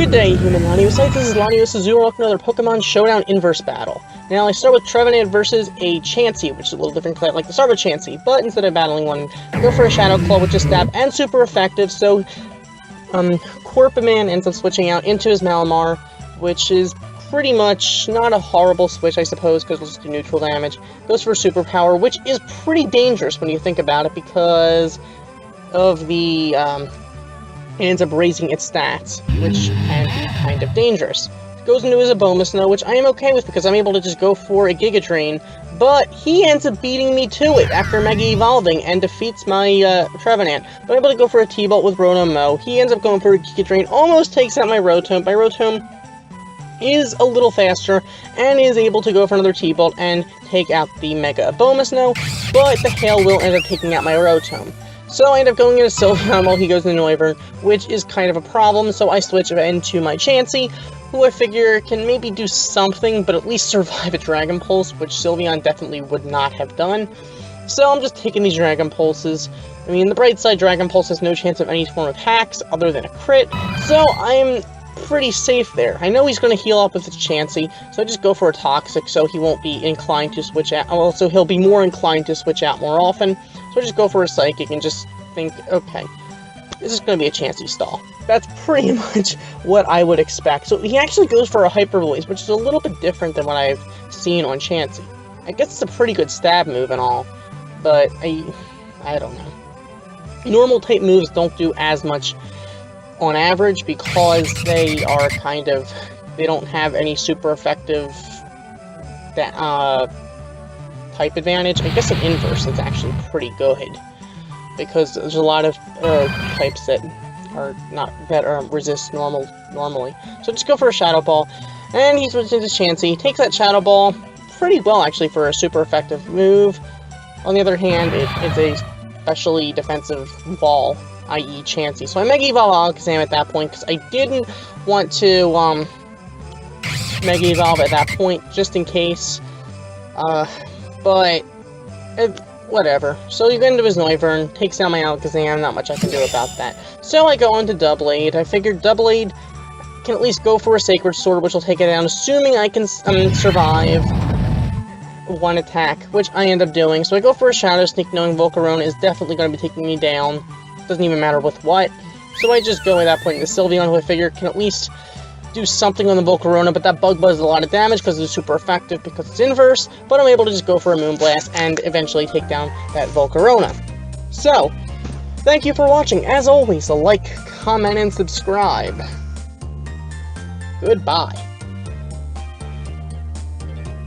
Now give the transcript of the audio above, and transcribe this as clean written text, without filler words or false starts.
Good day, human Lanius. This is Lanius Zoo. Welcome to another Pokemon Showdown Inverse Battle. Now, I start with Trevenant versus a Chansey, which is a little different because I like to start with Chansey, but instead of battling one, I go for a Shadow Claw, which is stab and super effective, so Corpman ends up switching out into his Malamar, which is pretty much not a horrible switch, I suppose, because we'll just do neutral damage. Goes for Superpower, which is pretty dangerous when you think about it, because of the, it ends up raising its stats, which can be kind of dangerous. Goes into his Abomasnow, which I am okay with because I'm able to just go for a Giga Drain, but he ends up beating me to it after Mega Evolving and defeats my Trevenant. But I'm able to go for a T-Bolt with Rotom-Mow. He ends up going for a Giga Drain, almost takes out my Rotom. My Rotom is a little faster and is able to go for another T-Bolt and take out the Mega Abomasnow, but the Hail will end up taking out my Rotom. So I end up going into Sylveon while he goes into Noivern, which is kind of a problem, so I switch into my Chansey, who I figure can maybe do something, but at least survive a Dragon Pulse, which Sylveon definitely would not have done. So I'm just taking these Dragon Pulses. I mean, the bright side, Dragon Pulse has no chance of any form of hacks other than a crit, so I'm pretty safe there. I know he's going to heal up with his Chansey, so I just go for a Toxic so he won't be inclined to switch out. Well, so he'll be more inclined to switch out more often. So I just go for a Psychic and just think, okay, this is going to be a Chansey stall. That's pretty much what I would expect. So he actually goes for a Hyper Voice, which is a little bit different than what I've seen on Chansey. I guess it's a pretty good stab move and all, but I don't know. Normal type moves don't do as much on average because they are kind of, they don't have any super effective type advantage. I guess an Inverse is actually pretty good because there's a lot of types that are resist normally. So just go for a Shadow Ball, and he switches into Chansey. Takes that Shadow Ball pretty well actually for a super effective move. On the other hand, it's a specially defensive ball, i.e. Chansey. So I Mega Evolve Alakazam at that point because I didn't want to Mega Evolve at that point just in case. But whatever. So you go into his Noivern, takes down my Alakazam, not much I can do about that. So I go into Doublade. I figured Doublade can at least go for a Sacred Sword, which will take it down, assuming I can survive one attack, which I end up doing. So I go for a Shadow Sneak, knowing Volcarona is definitely going to be taking me down. Doesn't even matter with what. So I just go at that point into Sylveon, who I figure can at least do something on the Volcarona, but that Bug Buzz is a lot of damage because it's super effective because it's inverse, but I'm able to just go for a Moonblast and eventually take down that Volcarona. So, thank you for watching. As always, like, comment, and subscribe. Goodbye.